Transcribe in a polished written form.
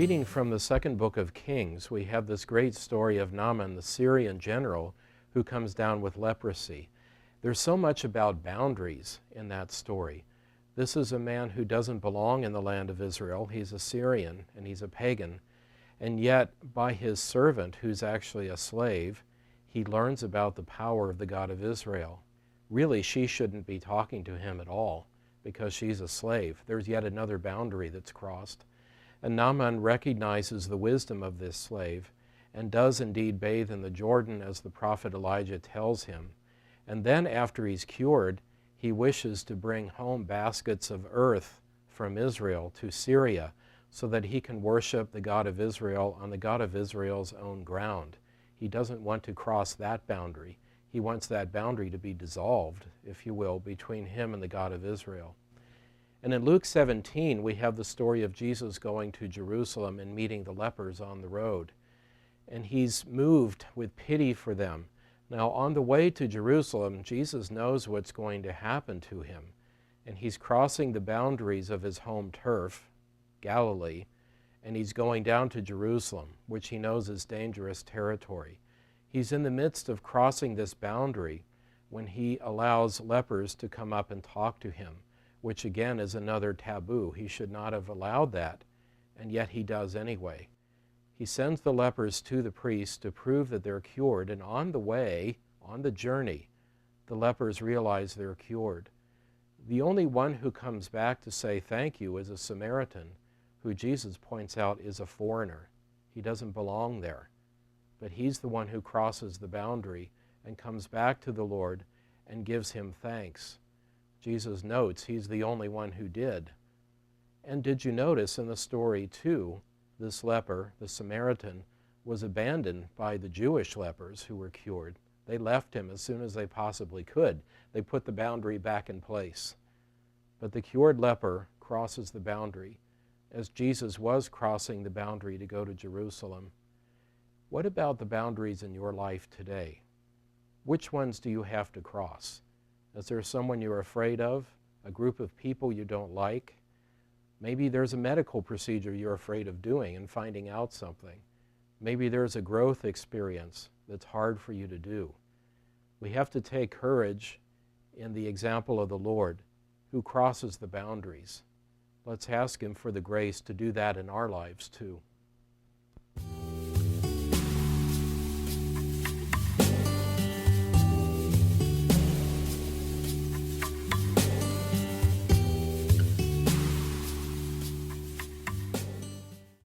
Reading from the second book of Kings, we have this great story of Naaman, the Syrian general, who comes down with leprosy. There's so much about boundaries in that story. This is a man who doesn't belong in the land of Israel. He's a Syrian and he's a pagan. And yet, by his servant, who's actually a slave, he learns about the power of the God of Israel. Really, she shouldn't be talking to him at all because she's a slave. There's yet another boundary that's crossed. And Naaman recognizes the wisdom of this slave and does indeed bathe in the Jordan as the prophet Elijah tells him. And then after he's cured, he wishes to bring home baskets of earth from Israel to Syria so that he can worship the God of Israel on the God of Israel's own ground. He doesn't want to cross that boundary. He wants that boundary to be dissolved, if you will, between him and the God of Israel. And in Luke 17, we have the story of Jesus going to Jerusalem and meeting the lepers on the road. And he's moved with pity for them. Now, on the way to Jerusalem, Jesus knows what's going to happen to him. And he's crossing the boundaries of his home turf, Galilee, and he's going down to Jerusalem, which he knows is dangerous territory. He's in the midst of crossing this boundary when he allows lepers to come up and talk to him, which again is another taboo. He should not have allowed that, and yet he does anyway. He sends the lepers to the priest to prove that they're cured, and on the way, on the journey, the lepers realize they're cured. The only one who comes back to say thank you is a Samaritan, who Jesus points out is a foreigner. He doesn't belong there. But he's the one who crosses the boundary and comes back to the Lord and gives him thanks. Jesus notes he's the only one who did. And did you notice in the story too, this leper, the Samaritan, was abandoned by the Jewish lepers who were cured. They left him as soon as they possibly could. They put the boundary back in place. But the cured leper crosses the boundary as Jesus was crossing the boundary to go to Jerusalem. What about the boundaries in your life today? Which ones do you have to cross? Is there someone you're afraid of? A group of people you don't like? Maybe there's a medical procedure you're afraid of doing and finding out something. Maybe there's a growth experience that's hard for you to do. We have to take courage in the example of the Lord who crosses the boundaries. Let's ask him for the grace to do that in our lives too.